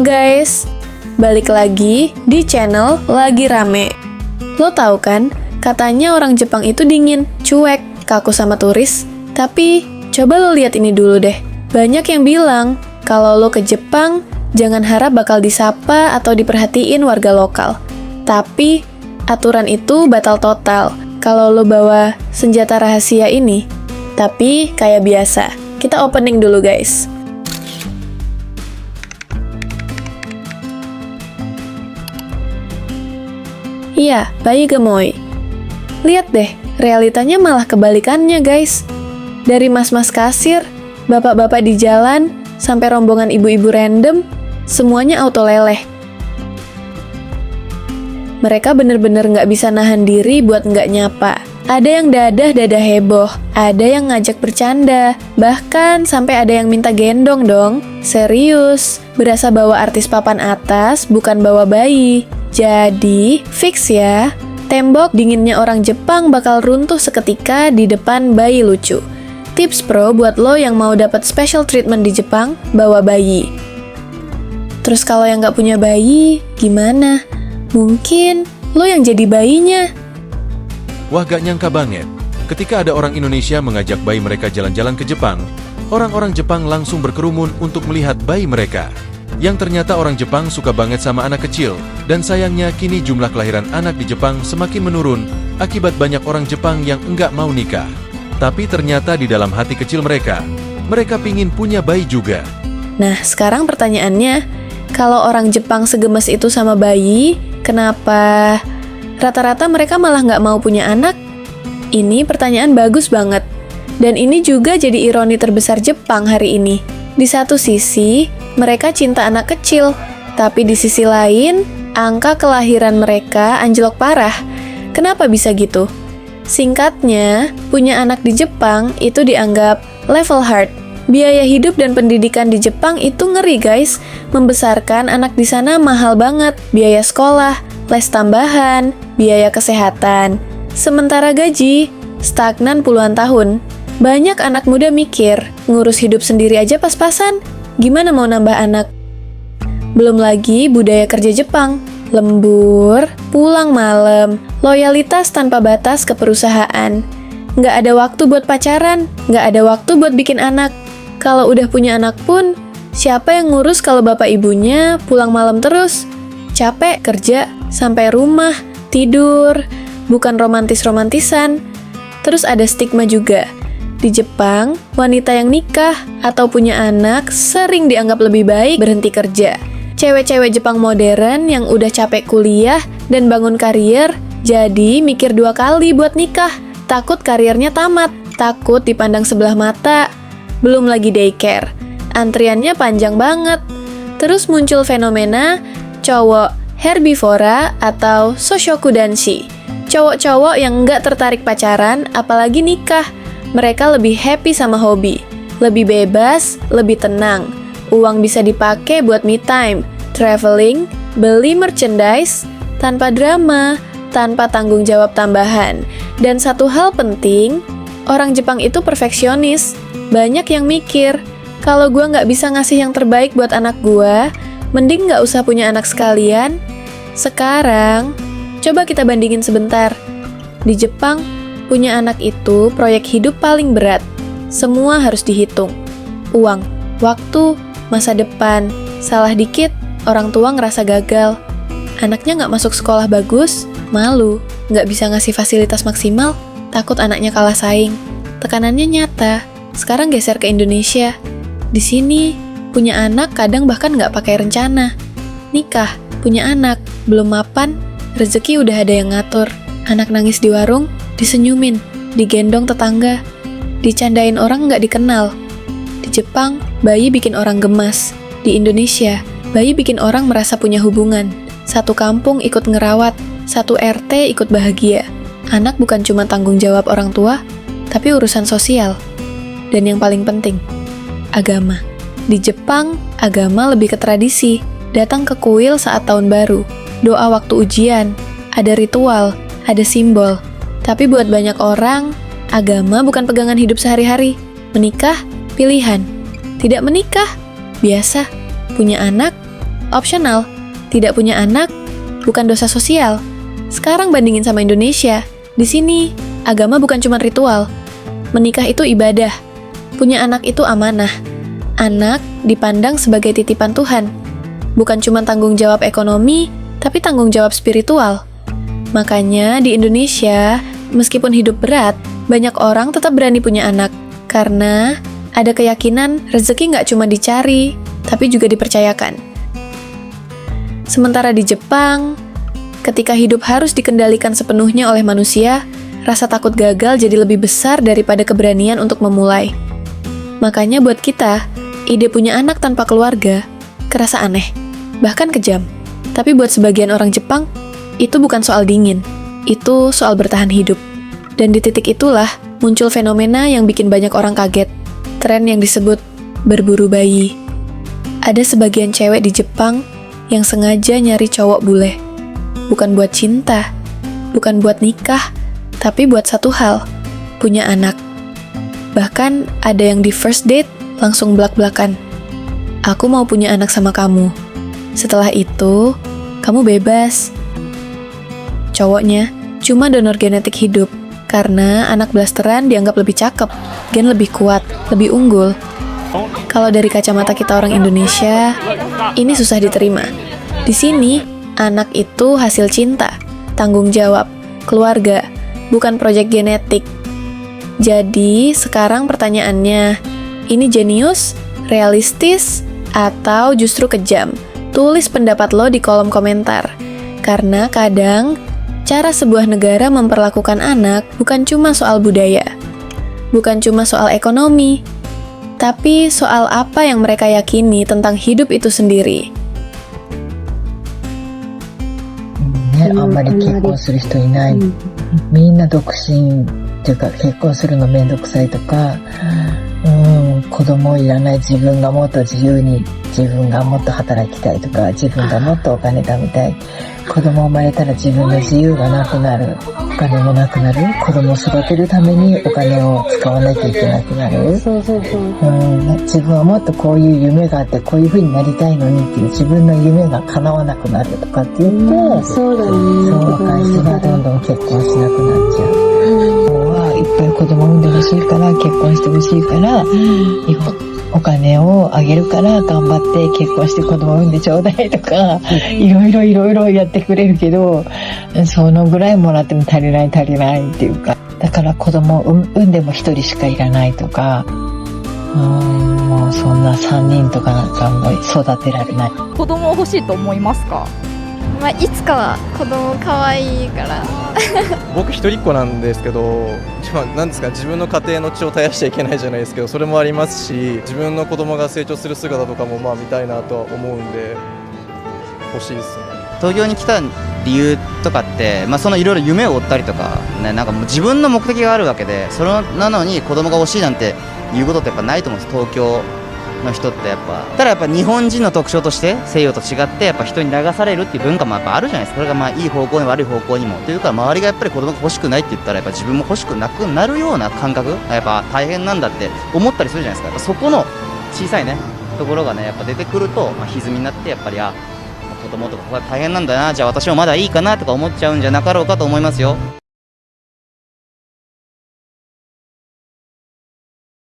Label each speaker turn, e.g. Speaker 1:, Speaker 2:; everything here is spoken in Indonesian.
Speaker 1: guys, balik lagi di channel Lagi Rame. Lo tahu kan, katanya orang Jepang itu dingin, cuek, kaku sama turis. Tapi, coba lo lihat ini dulu deh. Banyak yang bilang, kalau lo ke Jepang, jangan harap bakal disapa atau diperhatiin warga lokal. Tapi, aturan itu batal total kalau lo bawa senjata rahasia ini. Tapi, kayak biasa, kita opening dulu guys. Iya, bayi gemoy. Lihat deh, realitanya malah kebalikannya guys. Dari mas-mas kasir, bapak-bapak di jalan, sampai rombongan ibu-ibu random, semuanya auto leleh. Mereka bener-bener nggak bisa nahan diri buat nggak nyapa. Ada yang dadah heboh, ada yang ngajak bercanda, bahkan sampai ada yang minta gendong dong. Serius, berasa bawa artis papan atas, bukan bawa bayi. Jadi, fix ya, tembok dinginnya orang Jepang bakal runtuh seketika di depan bayi lucu. Tips pro buat lo yang mau dapat special treatment di Jepang, bawa bayi. Terus kalau yang nggak punya bayi, gimana? Mungkin lo yang jadi bayinya.
Speaker 2: Wah, gak nyangka banget. Ketika ada orang Indonesia mengajak bayi mereka jalan-jalan ke Jepang, orang-orang Jepang langsung berkerumun untuk melihat bayi mereka. Yang ternyata orang Jepang suka banget sama anak kecil, dan sayangnya kini jumlah kelahiran anak di Jepang semakin menurun akibat banyak orang Jepang yang enggak mau nikah. Tapi ternyata di dalam hati kecil mereka pingin punya bayi juga.
Speaker 1: Nah, sekarang pertanyaannya, kalau orang Jepang segemes itu sama bayi, kenapa rata-rata mereka malah nggak mau punya anak? Ini pertanyaan bagus banget. Dan ini juga jadi ironi terbesar Jepang hari ini. Di satu sisi, mereka cinta anak kecil, tapi di sisi lain, angka kelahiran mereka anjlok parah. Kenapa bisa gitu? Singkatnya, punya anak di Jepang itu dianggap level hard. Biaya hidup dan pendidikan di Jepang itu ngeri guys. Membesarkan anak di sana mahal banget. Biaya sekolah, les tambahan, biaya kesehatan. Sementara gaji, stagnan puluhan tahun. Banyak anak muda mikir, ngurus hidup sendiri aja pas-pasan. Gimana mau nambah anak? Belum lagi budaya kerja Jepang. Lembur, pulang malam, loyalitas tanpa batas ke perusahaan. Nggak ada waktu buat pacaran, nggak ada waktu buat bikin anak. Kalau udah punya anak pun, siapa yang ngurus kalau bapak ibunya pulang malam terus? Capek kerja, sampai rumah, tidur, bukan romantis-romantisan. Terus ada stigma juga. Di Jepang, wanita yang nikah atau punya anak sering dianggap lebih baik berhenti kerja. Cewek-cewek Jepang modern yang udah capek kuliah dan bangun karier, jadi mikir 2 kali buat nikah. Takut karirnya tamat, takut dipandang sebelah mata. Belum lagi daycare, antriannya panjang banget. Terus muncul fenomena cowok herbivora atau soshoku danshi. Cowok-cowok yang nggak tertarik pacaran, apalagi nikah. Mereka lebih happy sama hobi, lebih bebas, lebih tenang. Uang bisa dipakai buat me time, traveling, beli merchandise, tanpa drama, tanpa tanggung jawab tambahan. Dan satu hal penting, orang Jepang itu perfeksionis. Banyak yang mikir, kalau gue nggak bisa ngasih yang terbaik buat anak gue, mending nggak usah punya anak sekalian. Sekarang, coba kita bandingin sebentar. Di Jepang, punya anak itu proyek hidup paling berat. Semua harus dihitung. Uang, waktu, masa depan. Salah dikit, orang tua ngerasa gagal. Anaknya nggak masuk sekolah bagus, malu. Nggak bisa ngasih fasilitas maksimal, takut anaknya kalah saing. Tekanannya nyata. Sekarang geser ke Indonesia. Di sini, punya anak kadang bahkan nggak pakai rencana. Nikah, punya anak, belum mapan, rezeki udah ada yang ngatur. Anak nangis di warung, disenyumin, digendong tetangga, dicandain orang nggak dikenal. Di Jepang, bayi bikin orang gemas. Di Indonesia, bayi bikin orang merasa punya hubungan. Satu kampung ikut ngerawat, satu RT ikut bahagia. Anak bukan cuma tanggung jawab orang tua, tapi urusan sosial. Dan yang paling penting, agama. Di Jepang, agama lebih ke tradisi. Datang ke kuil saat tahun baru, doa waktu ujian, ada ritual, ada simbol. Tapi buat banyak orang, agama bukan pegangan hidup sehari-hari. Menikah, pilihan. Tidak menikah, biasa. Punya anak, opsional. Tidak punya anak bukan dosa sosial. Sekarang bandingin sama Indonesia. Di sini, agama bukan cuma ritual. Menikah itu ibadah. Punya anak itu amanah. Anak dipandang sebagai titipan Tuhan. Bukan cuma tanggung jawab ekonomi, tapi tanggung jawab spiritual. Makanya di Indonesia, meskipun hidup berat, banyak orang tetap berani punya anak. Karena ada keyakinan rezeki nggak cuma dicari, tapi juga dipercayakan. Sementara di Jepang, ketika hidup harus dikendalikan sepenuhnya oleh manusia, rasa takut gagal jadi lebih besar daripada keberanian untuk memulai. Makanya buat kita, ide punya anak tanpa keluarga kerasa aneh, bahkan kejam. Tapi buat sebagian orang Jepang, itu bukan soal dingin, itu soal bertahan hidup. Dan di titik itulah muncul fenomena yang bikin banyak orang kaget, tren yang disebut berburu bayi. Ada sebagian cewek di Jepang yang sengaja nyari cowok bule. Bukan buat cinta, bukan buat nikah, tapi buat satu hal, punya anak. Bahkan ada yang di first date langsung blak-blakan. Aku mau punya anak sama kamu. Setelah itu, kamu bebas. Cowoknya cuma donor genetik hidup, karena anak blasteran dianggap lebih cakep, gen lebih kuat, lebih unggul. Kalau dari kacamata kita orang Indonesia, ini susah diterima. Di sini, anak itu hasil cinta, tanggung jawab, keluarga, bukan proyek genetik. Jadi, sekarang pertanyaannya, ini jenius, realistis, atau justru kejam? Tulis pendapat lo di kolom komentar. Karena kadang, cara sebuah negara memperlakukan anak bukan cuma soal budaya, bukan cuma soal ekonomi, tapi soal apa yang mereka yakini tentang hidup itu sendiri.
Speaker 3: ね、あんまり結婚する人いない。みんな独身っていうか結婚するのめんどくさいとか、子供いらない、自分がもっと自由に、自分がもっと働きたいとか、自分がもっとお金貯めたい。子供生まれたら自分の自由がなくなる。お金もなくなる。子供を育てるためにお金を使わなきゃいけなくなる。自分はもっとこういう夢があってこういう風になりたいのにっていう自分の夢が叶わなくなるとかって言って、
Speaker 4: そうだね。
Speaker 3: そう若い人がどんどん結婚しなくなっちゃう。いっぱい子供産んでほしいから結婚してほしいから、お金をあげるから頑張って結婚して子供産んでちょうだいとか、いろいろやってくれるけど、そのぐらいもらっても足りないっていうか、だから子供を産んでも一人しかいらないとか、もうそんな3人とかなんかもう育てられない。
Speaker 5: 子供欲しいと思いますか？
Speaker 6: まあ、いつかは子供可愛いから
Speaker 7: 僕一人っ子なんですけど、なんですか、自分の家庭の血を絶やしちゃいけないじゃないですけど、それもありますし、自分の子供が成長する姿とかも見たいなとは思うんで欲しいですね。
Speaker 8: 東京に来た理由とかって、そのいろいろ夢を追ったりとか、ね、なんかもう自分の目的があるわけで、それなのに子供が欲しいなんていうことってやっぱないと思うんです、東京の人ってやっぱ。ただやっぱ日本人の特徴として西洋と違ってやっぱ人に流されるっていう文化もやっぱあるじゃないですか。これがいい方向に悪い方向にもというか、周りがやっぱり子供が欲しくないって言ったらやっぱ自分も欲しくなくなるような感覚、やっぱ大変なんだって思ったりするじゃないですか。やっぱそこの小さいねところがねやっぱ出てくると、歪みになってやっぱり子供とかこれ大変なんだな、じゃあ私もまだいいかなとか思っちゃうんじゃなかろうかと思いますよ。